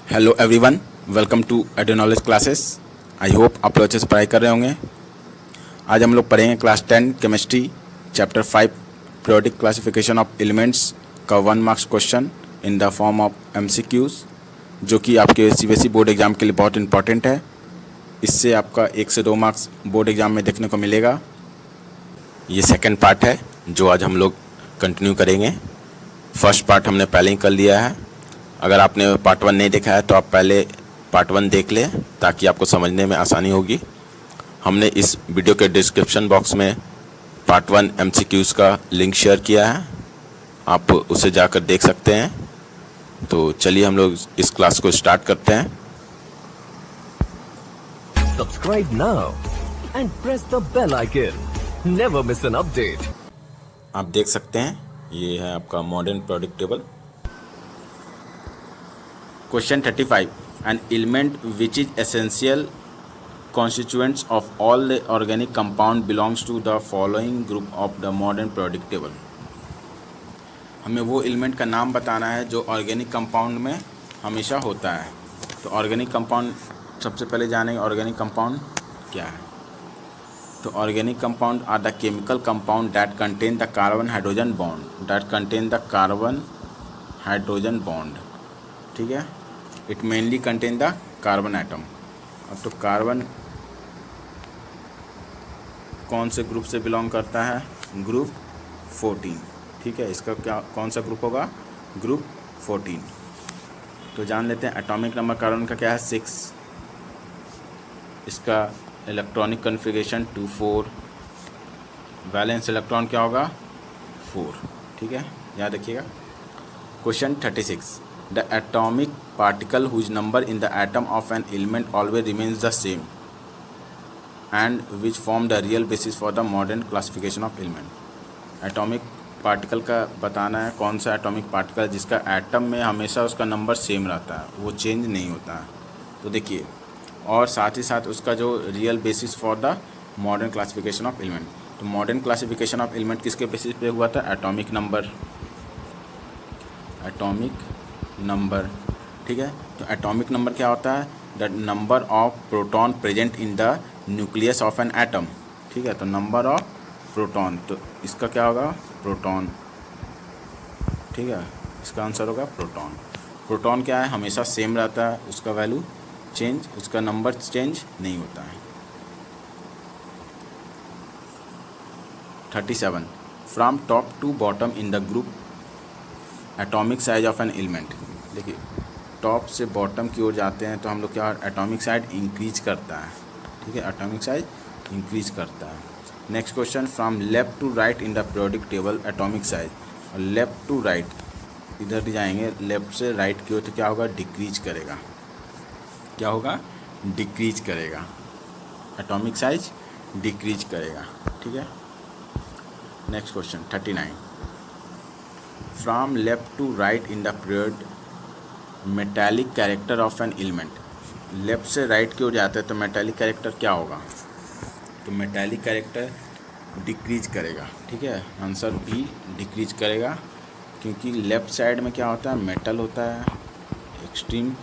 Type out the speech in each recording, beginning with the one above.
Hello everyone, welcome to Edo knowledge classes. I hope आप लोग अच्छे से पढ़ाई कर रहे होंगे। आज हम लोग पढ़ेंगे class 10 chemistry chapter 5 periodic classification of elements का 1 marks question in the form of MCQs, जो कि आपके सीबीएसई बोर्ड एग्ज़ाम के लिए बहुत इंपॉर्टेंट है। इससे आपका 1 से 2 मार्क्स बोर्ड एग्ज़ाम में देखने को मिलेगा। ये सेकेंड पार्ट है जो आज हम लोग कंटिन्यू करेंगे। फर्स्ट पार्ट हमने पहले ही कर लिया है। अगर आपने पार्ट 1 नहीं देखा है तो आप पहले पार्ट 1 देख लें ताकि आपको समझने में आसानी होगी। हमने इस वीडियो के डिस्क्रिप्शन बॉक्स में पार्ट 1 एमसीक्यूज़ का लिंक शेयर किया है, आप उसे जाकर देख सकते हैं। तो चलिए हम लोग इस क्लास को स्टार्ट करते हैं। Subscribe now and press the bell icon. Never miss an update. आप देख सकते हैं ये है आपका modern product table. Question 35, an element which is essential constituents of all the organic compound belongs to the following group of the modern periodic table। हमें वो element का नाम बताना है जो ऑर्गेनिक कंपाउंड में हमेशा होता है। तो ऑर्गेनिक कंपाउंड सबसे पहले जानेंगे ऑर्गेनिक कंपाउंड क्या है। तो organic compound are the chemical compound that contain the carbon hydrogen bond, ठीक है। It mainly contain the carbon atom. अब तो कार्बन कौन से ग्रुप से बिलोंग करता है? ग्रुप 14, ठीक है। इसका क्या कौन सा ग्रुप होगा? ग्रुप 14। तो जान लेते हैं एटॉमिक नंबर कार्बन का क्या है? 6। इसका इलेक्ट्रॉनिक कन्फिगरेशन 2,4। वैलेंस इलेक्ट्रॉन क्या होगा? 4, ठीक है, याद रखिएगा। Question 36, the atomic particle whose number in the atom of an element always remains the same and which form the real basis for the modern classification of element। Atomic particle का बताना है, कौन सा एटॉमिक पार्टिकल जिसका atom में हमेशा उसका number same रहता है, वो चेंज नहीं होता है। तो देखिए, और साथ ही साथ उसका जो real basis for the modern classification of element. तो मॉडर्न क्लासिफिकेशन ऑफ एलिमेंट किसके बेसिस पे हुआ था? एटॉमिक नंबर, ठीक है। तो एटॉमिक नंबर क्या होता है? The number of proton present in the nucleus of an atom, ठीक है। तो नंबर ऑफ प्रोटॉन, तो इसका क्या होगा? प्रोटॉन, ठीक है। इसका आंसर होगा प्रोटॉन। प्रोटॉन क्या है? हमेशा सेम रहता है, उसका वैल्यू चेंज, उसका नंबर चेंज नहीं होता है। 37, from top to bottom in the group atomic size of an element. देखिए, टॉप से बॉटम की ओर जाते हैं तो हम लोग क्या, एटॉमिक साइज इंक्रीज करता है, ठीक है। एटॉमिक साइज इंक्रीज करता है। Next question, from left to right in the periodic table atomic size. और लेफ्ट टू राइट इधर जाएंगे, लेफ्ट से राइट की ओर तो क्या होगा? डिक्रीज करेगा। क्या होगा? डिक्रीज करेगा। एटॉमिक साइज डिक्रीज करेगा, ठीक है। Next question 39, from left to right in the period metallic character of an element. Left से राइट की ओर जाते हैं तो मेटालिक कैरेक्टर क्या होगा? तो मेटालिक कैरेक्टर डिक्रीज करेगा, ठीक है। आंसर बी, डिक्रीज करेगा, क्योंकि लेफ़्ट साइड में क्या होता है? मेटल होता है। एक्सट्रीम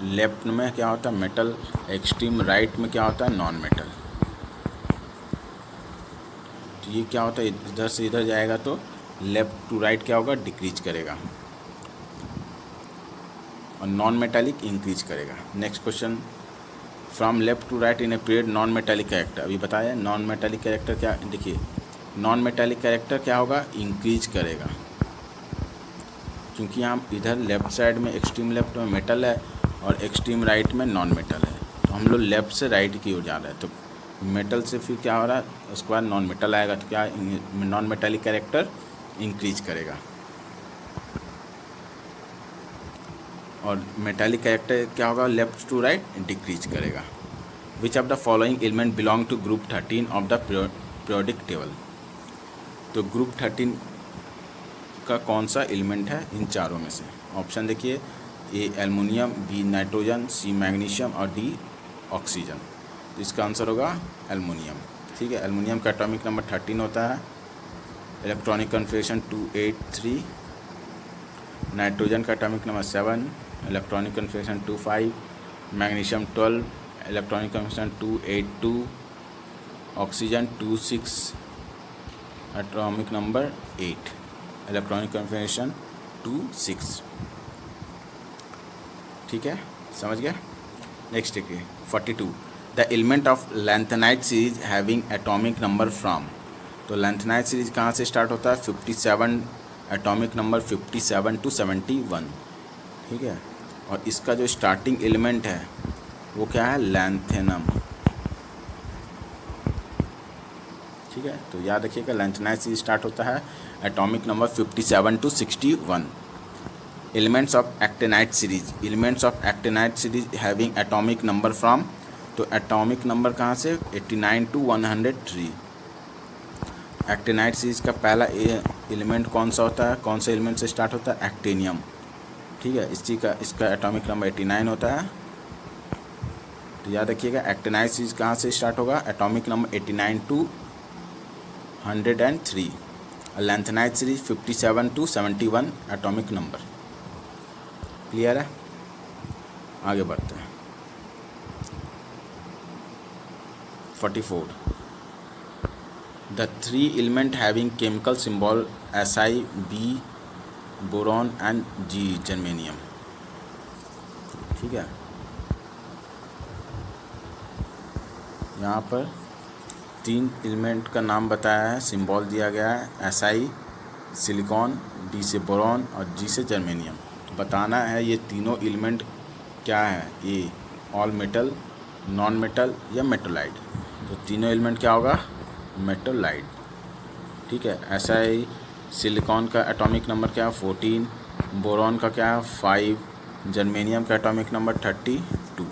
लेफ्ट में क्या होता है? मेटल। एक्सट्रीम राइट में क्या होता है? Non metal. तो ये क्या होता है? इधर से इधर जाएगा तो लेफ़्ट टू राइट क्या होगा? डिक्रीज करेगा, और नॉन मेटालिक इंक्रीज करेगा। Next question, from left to right in a period non metallic character. अभी बताया नॉन मेटालिक कैरेक्टर क्या, देखिए नॉन मेटालिक कैरेक्टर क्या होगा? इंक्रीज करेगा, क्योंकि यहाँ इधर लेफ्ट साइड में एक्सट्रीम लेफ्ट में मेटल है और एक्सट्रीम राइट में नॉन मेटल है। तो हम लोग लेफ्ट से राइट की ओर जा रहे हैं, तो मेटल से फिर क्या हो रहा है? उसके बाद नॉन मेटल आएगा, तो क्या नॉन मेटालिक कैरेक्टर इंक्रीज करेगा। और मेटालिक कैरेक्टर क्या होगा? लेफ्ट टू राइट डिक्रीज करेगा। Which of the following element belong to group 13 of the periodic table. तो ग्रुप 13 का कौन सा एलिमेंट है इन चारों में से? ऑप्शन देखिए, A aluminium, B nitrogen, C magnesium और डी ऑक्सीजन। तो इसका आंसर होगा एल्युमिनियम, ठीक है। एल्युमिनियम का एटॉमिक नंबर 13 होता है, इलेक्ट्रॉनिक कन्फिगरेशन 283, नाइट्रोजन का atomic number 7, electronic configuration 25, magnesium 12, electronic configuration 282, oxygen 26, atomic number 8, electronic configuration 26। ठीक है, समझ गया। नेक्स्ट देखिए 42, the element of lanthanide series having atomic number from. तो लैंथेनाइट सीरीज कहाँ से स्टार्ट होता है? 57, एटॉमिक नंबर 57 to 71। ठीक है, और इसका जो स्टार्टिंग एलिमेंट है वो क्या है? लैंथेनम। ठीक है, तो याद रखिएगा लैंथेनाइट सीरीज स्टार्ट होता है atomic number 57 to 61। Elements of actinide series, elements of actinide series having atomic number from. तो एटॉमिक नंबर कहाँ से? 89 to 103। एक्टिनाइट सीरीज का पहला एलिमेंट कौन सा होता है? कौन से एलिमेंट से स्टार्ट होता है? एक्टिनियम। ठीक है, इसका एटॉमिक नंबर 89 होता है। तो याद रखिएगा एक्टिनाइट सीरीज कहाँ से स्टार्ट होगा? Atomic number 89 to 103। Lanthanide series 57 to 71 atomic number. Clear है? आगे बढ़ते हैं। 44, the 3 element having chemical symbol Si, B, boron and G, germanium. ठीक है, यहाँ पर 3 एलिमेंट का नाम बताया है, सिंबल दिया गया है Si, सिलिकॉन, D से बोरॉन और G से जर्मेनियम। बताना है ये तीनों एलिमेंट क्या है, ये ऑल मेटल, नॉन मेटल या मेटोलाइट। तो तीनों एलिमेंट क्या होगा? मेटोलाइट। ठीक है, Si, सिलिकॉन का एटॉमिक नंबर क्या है? 14, बोरॉन का क्या है? 5, जर्मेनियम का atomic number 32।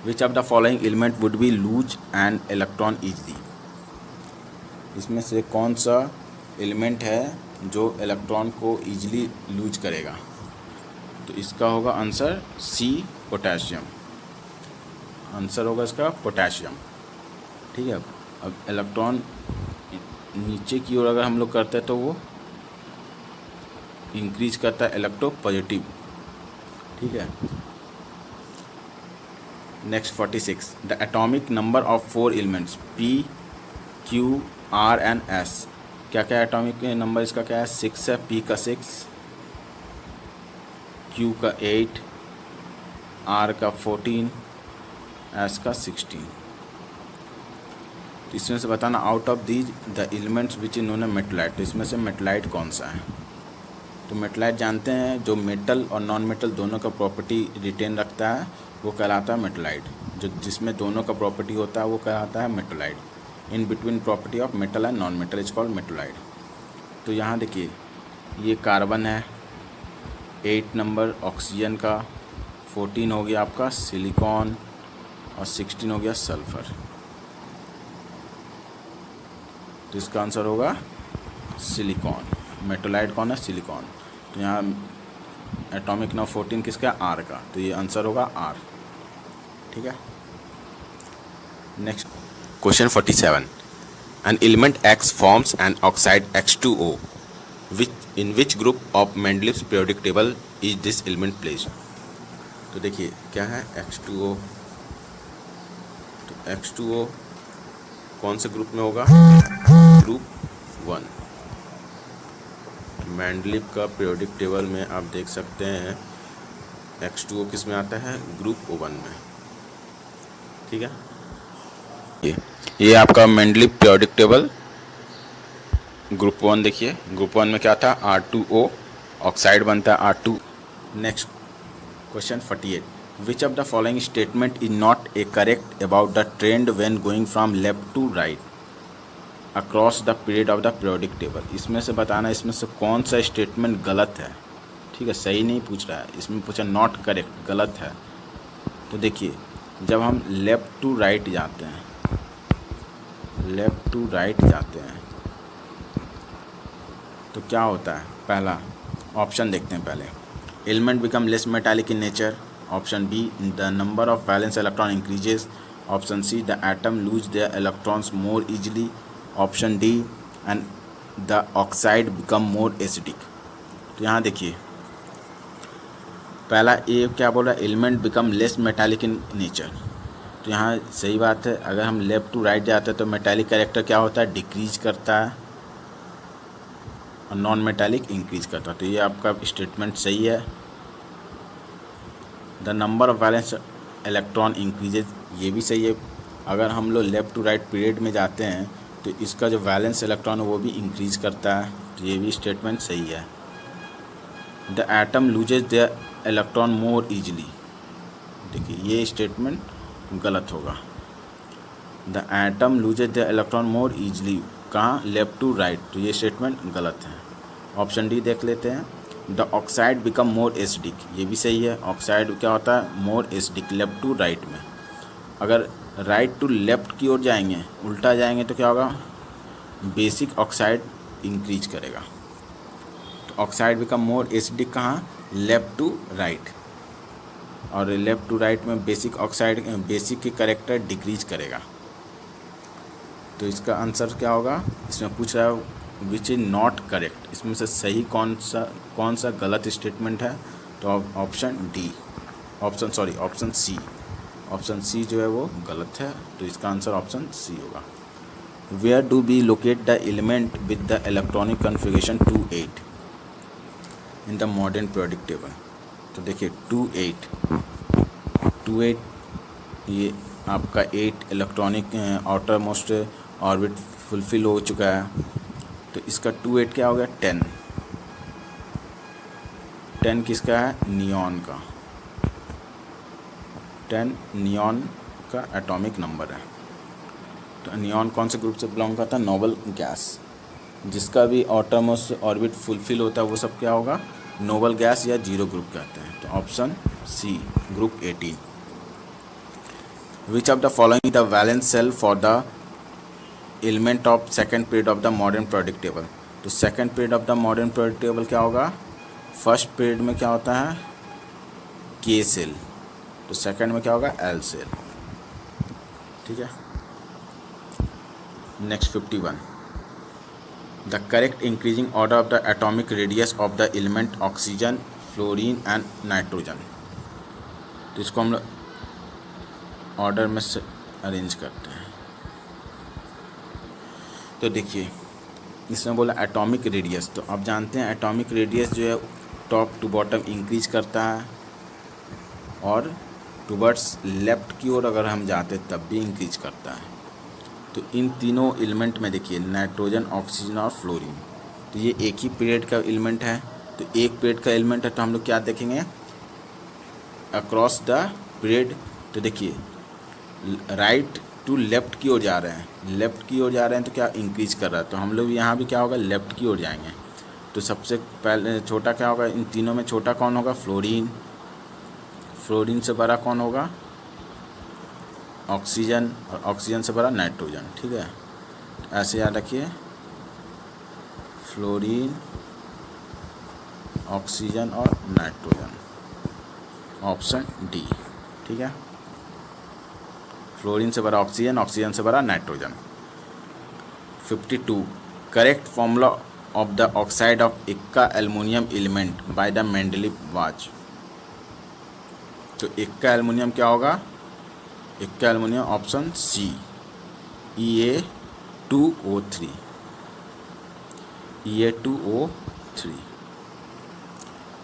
Which of the following element would be lose and electron easily. इसमें से कौन सा एलिमेंट है जो इलेक्ट्रॉन को ईजिली लूज करेगा? तो इसका होगा आंसर सी, पोटेशियम। आंसर होगा इसका पोटेशियम। ठीक है, अब इलेक्ट्रॉन नीचे की ओर अगर हम लोग करते हैं तो वो इंक्रीज करता है इलेक्ट्रोपॉजिटिव। ठीक है, next 46, the atomic number of 4 elements P, Q, R and S। क्या क्या एटॉमिक नंबर इसका क्या है? 6 है, P का 6, Q का 8, R का 14, S का 16। तो इसमें से बताना out of these the elements which is known है मेटलाइट। तो इसमें से मेटलाइट कौन सा है? तो मेटलाइट जानते हैं जो मेटल और नॉन मेटल दोनों का प्रॉपर्टी रिटेन रखता है वो कहलाता है मेटलाइट। जो जिसमें दोनों का प्रॉपर्टी होता है वो कहलाता है मेटलाइट। In between property of metal and non metal is called मेटलाइट। तो यहाँ देखिए ये कार्बन है 8 नंबर, ऑक्सीजन का 14 हो गया आपका सिलिकॉन और 16 हो गया सल्फर। तो इसका आंसर होगा सिलिकॉन। मेटोलाइट कौन है? सिलिकॉन। तो यहाँ एटॉमिक नंबर 14 किसका? आर का। तो ये आंसर होगा आर। ठीक है, next question 47, an element X forms an oxide X2O in which group of Mendeleev's periodic table is this element placed। तो देखिए क्या है X2O। तो X2O कौन से ग्रुप में होगा? ग्रुप 1। मेंडलीव का पीरियोडिक टेबल में आप देख सकते हैं X2O किस में आता है? ग्रुप 1 में। ठीक है, ये आपका मेंडलीव पीरियोडिक टेबल ग्रुप 1 देखिए। ग्रुप 1 में क्या था? R2O, ऑक्साइड बनता है R2। Next question 48, which of the following statement is not a correct about the trend when going from left to right across the period of the periodic table. इसमें से बताना इसमें से कौन सा स्टेटमेंट गलत है। ठीक है, सही नहीं पूछ रहा है, इसमें पूछा नॉट करेक्ट, गलत है। तो देखिए जब हम लेफ़्ट टू राइट जाते हैं, लेफ़्ट टू राइट जाते हैं तो क्या होता है? पहला ऑप्शन देखते हैं पहले, element become less metallic in nature. Option B, the number of valence electron increases. Option C, the atom lose their electrons more easily. Option D, and the oxide become more acidic. तो यहाँ देखिए पहला A क्या बोल रहा है, element become less metallic in nature. तो यहाँ सही बात है, अगर हम लेफ्ट टू राइट जाते हैं तो मेटालिक कैरेक्टर क्या होता है, डिक्रीज करता है, और नॉन मेटालिक इंक्रीज करता है। तो ये आपका स्टेटमेंट सही है। The number of valence electron increases, ये भी सही है। अगर हम लोग लेफ़्ट टू राइट पीरियड में जाते हैं तो इसका जो वैलेंस इलेक्ट्रॉन है वो भी इंक्रीज करता है। तो ये भी स्टेटमेंट सही है। The atom loses the electron more easily, देखिए ये स्टेटमेंट गलत होगा। The atom loses the electron more easily, कहाँ, लेफ़्ट टू राइट, तो ये स्टेटमेंट गलत है। ऑप्शन डी देख लेते हैं। The oxide become more acidic, ये भी सही है। ऑक्साइड क्या होता है, more acidic, left to right में। अगर राइट टू लेफ़्ट की ओर जाएंगे, उल्टा जाएंगे तो क्या होगा, बेसिक ऑक्साइड इंक्रीज करेगा। तो ऑक्साइड बिकम मोर एसिडिक कहाँ, लेफ़्ट टू राइट, और लेफ़्ट टू राइट में बेसिक ऑक्साइड, बेसिक के कैरेक्टर डिक्रीज करेगा। तो इसका आंसर क्या होगा, इसमें पूछ रहा है विच इज़ नॉट करेक्ट, इसमें से सही कौन सा गलत स्टेटमेंट है। तो option D, option C, option C जो है वो गलत है। तो इसका आंसर ऑप्शन सी होगा। Where do be locate the element with the electronic configuration 28 in the modern periodic table. तो देखिए 28 ये आपका 8 electronic outer most orbit fulfil हो चुका है। तो इसका 28 क्या हो गया, 10 किसका है, नियॉन का। 10 नियॉन का एटॉमिक नंबर है। तो नियॉन कौन से ग्रुप से बिलोंग करता है, नोबल गैस। जिसका भी ऑटोमोस्ट ऑर्बिट फुलफिल होता है वो सब क्या होगा, नोबल गैस या जीरो ग्रुप कहते हैं। तो option C, group 18। Which of the following the valence shell for the element of second period of the modern periodic table. तो second period of the modern periodic table क्या होगा, first period में क्या होता है, के सेल, तो second में क्या होगा, एल सेल। ठीक है। Next 51, the correct increasing order of the atomic radius of the element oxygen, fluorine and nitrogen. तो इसको हम ऑर्डर में से अरेंज करते हैं। तो देखिए इसमें बोला एटॉमिक रेडियस, तो आप जानते हैं एटॉमिक रेडियस जो है टॉप टू बॉटम इंक्रीज करता है, और टूवर्ड्स लेफ़्ट की ओर अगर हम जाते तब भी इंक्रीज करता है। तो इन तीनों एलिमेंट में देखिए नाइट्रोजन, ऑक्सीजन और फ्लोरीन, तो ये एक ही पीरियड का एलिमेंट है। तो एक पीरियड का एलिमेंट है तो हम लोग क्या देखेंगे, अक्रॉस द पीरियड। तो देखिए राइट टू लेफ़्ट की ओर जा रहे हैं, लेफ़्ट की ओर जा रहे हैं तो क्या इंक्रीज कर रहा है। तो हम लोग यहाँ भी क्या होगा, लेफ़्ट की ओर जाएंगे। तो सबसे पहले छोटा क्या होगा, इन तीनों में छोटा कौन होगा, फ्लोरीन। फ्लोरीन से बड़ा कौन होगा, ऑक्सीजन, और ऑक्सीजन से बड़ा नाइट्रोजन। ठीक है, ऐसे याद रखिए, फ्लोरीन, ऑक्सीजन और नाइट्रोजन, ऑप्शन डी। ठीक है, फ्लोरीन से बड़ा ऑक्सीजन, ऑक्सीजन से बड़ा nitrogen. 52, correct formula of the oxide of इक्का aluminium element by the Mendeleev was. तो इक्का एल्युमिनियम क्या होगा, इक्का aluminium option C, Ea2O3, Ea2O3।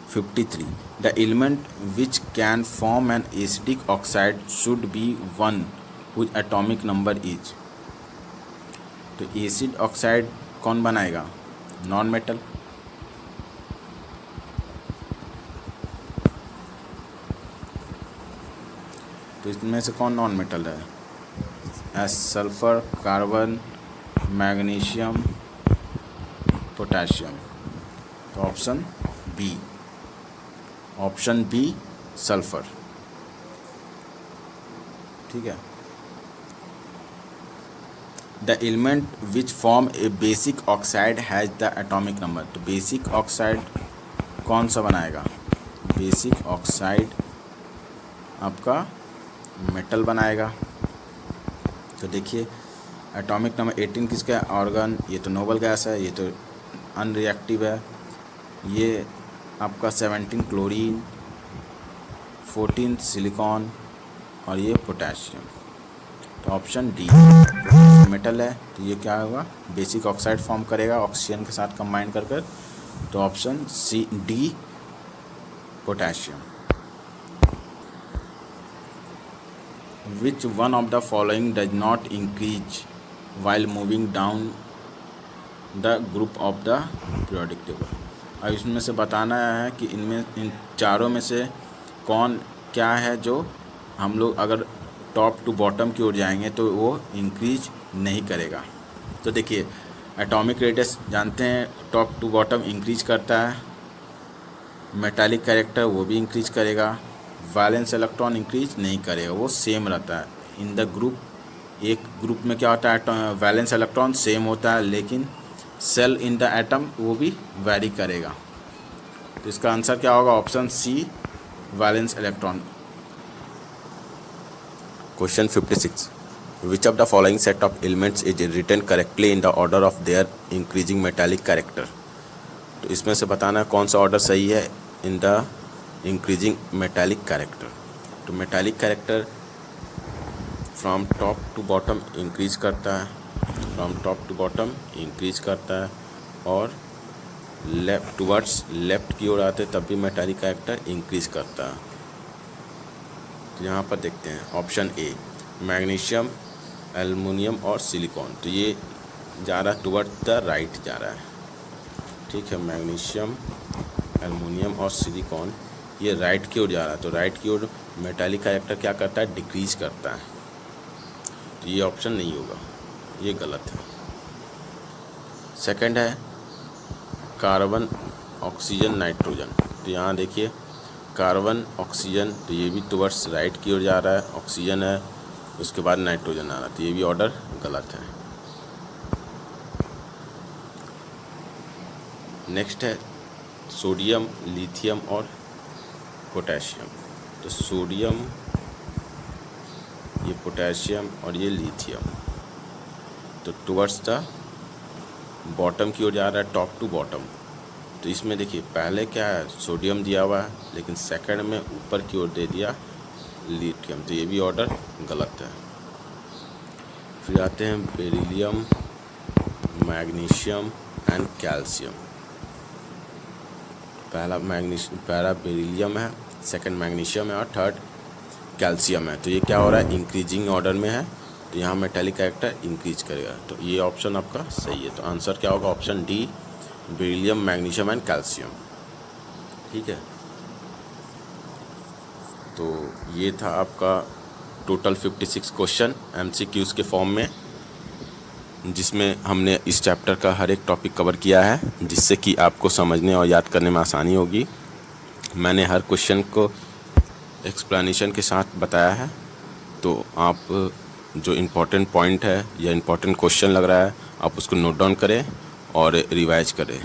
53, the element which can form an acidic oxide should be one whose atomic number is। तो acid oxide कौन बनाएगा, non metal. तो इसमें से कौन नॉन मेटल है, S sulphur, carbon, magnesium, potassium. तो option B, option B sulphur. ठीक है। The element which form a basic oxide has the atomic number. तो बेसिक ऑक्साइड कौन सा बनाएगा, बेसिक ऑक्साइड आपका मेटल बनाएगा। तो देखिए एटॉमिक नंबर 18 किसका है, ऑर्गन। ये तो नोबल गैस है, ये तो अनरिएक्टिव है। ये आपका 17 क्लोरीन, 14 सिलिकॉन और ये पोटेशियम। तो ऑप्शन डी मेटल है, तो ये क्या होगा, बेसिक ऑक्साइड फॉर्म करेगा ऑक्सीजन के साथ कंबाइन कर कर। तो option C D potassium. Which one of the following does not increase while moving down the group of the periodic table. अब इसमें से बताना है कि इन चारों में से कौन क्या है जो हम लोग अगर टॉप टू बॉटम की ओर जाएंगे तो वो इंक्रीज नहीं करेगा। तो देखिए, एटॉमिक रेडियस जानते हैं टॉप टू बॉटम इंक्रीज करता है, मेटालिक कैरेक्टर वो भी इंक्रीज करेगा, वैलेंस इलेक्ट्रॉन इंक्रीज नहीं करेगा, वो सेम रहता है। इन द ग्रुप, एक ग्रुप में क्या होता है, वैलेंस इलेक्ट्रॉन सेम होता है, लेकिन सेल इन द एटम वो भी वैरी करेगा। तो इसका आंसर क्या होगा, option C valence electron. Question 56. Which of the following set of elements is written correctly in the order of their increasing metallic character? तो इसमें से बताना है कौन सा ऑर्डर सही है in the increasing metallic character. तो metallic character from top to bottom increase करता है, from top to bottom increase करता है, और लेफ्ट टूवर्ड्स लेफ्ट की ओर आते तब भी मेटालिक कैरेक्टर इंक्रीज करता है। तो यहाँ पर देखते हैं ऑप्शन ए मैग्नीशियम, एल्युमिनियम और सिलिकॉन। तो ये जा रहा है टुवर्ड द राइट जा रहा है, ठीक है। मैग्नीशियम, एल्युमिनियम और सिलिकॉन ये राइट की ओर जा रहा है, तो राइट की ओर मेटालिक कैरेक्टर क्या करता है, डिक्रीज करता है। तो ये ऑप्शन नहीं होगा, ये गलत है। सेकंड है कार्बन, ऑक्सीजन, नाइट्रोजन। तो यहाँ देखिए कार्बन, ऑक्सीजन, तो ये भी टुवर्ड्स राइट की ओर जा रहा है, ऑक्सीजन है, उसके बाद नाइट्रोजन आ रहा है, तो ये भी ऑर्डर गलत है। नेक्स्ट है सोडियम, लिथियम और पोटेशियम। तो सोडियम, ये पोटेशियम और ये लिथियम, तो टुवर्ड्स द बॉटम की ओर जा रहा है, टॉप टू बॉटम। तो इसमें देखिए पहले क्या है, सोडियम दिया हुआ है, लेकिन सेकंड में ऊपर की ओर दे दिया लिथियम, तो ये भी ऑर्डर गलत है। फिर आते हैं बेरिलियम, मैग्नीशियम एंड कैल्शियम। पहला बेरिलियम है, सेकंड मैग्नीशियम है और थर्ड कैल्शियम है। तो ये क्या हो रहा है, इंक्रीजिंग ऑर्डर में है, तो यहाँ मेटालिक कैरेक्टर इंक्रीज करेगा। तो ये ऑप्शन आपका सही है। तो आंसर क्या होगा, option D beryllium, magnesium and calcium, ठीक है। तो ये था आपका टोटल 56 क्वेश्चन MCQs के फॉर्म में, जिसमें हमने इस चैप्टर का हर एक टॉपिक कवर किया है, जिससे कि आपको समझने और याद करने में आसानी होगी। मैंने हर क्वेश्चन को एक्सप्लेनेशन के साथ बताया है, तो आप जो इम्पोर्टेंट पॉइंट है या इम्पोर्टेंट क्वेश्चन लग रहा है आप उसको नोट डाउन करें और रिवाइज करें।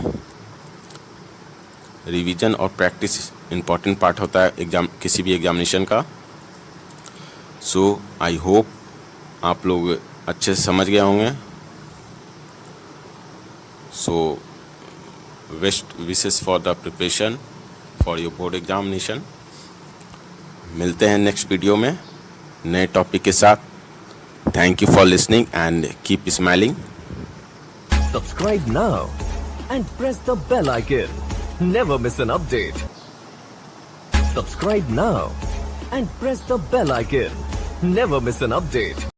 रिवीजन और प्रैक्टिस इम्पॉर्टेंट पार्ट होता है एग्जाम, किसी भी एग्जामिनेशन का। सो आई होप आप लोग अच्छे से समझ गए होंगे। So best wishes for the preparation for your board examination. मिलते हैं नेक्स्ट वीडियो में नए टॉपिक के साथ। Thank you for listening and keep smiling. Subscribe now and press the bell icon. Never miss an update. Subscribe now and press the bell icon. Never miss an update.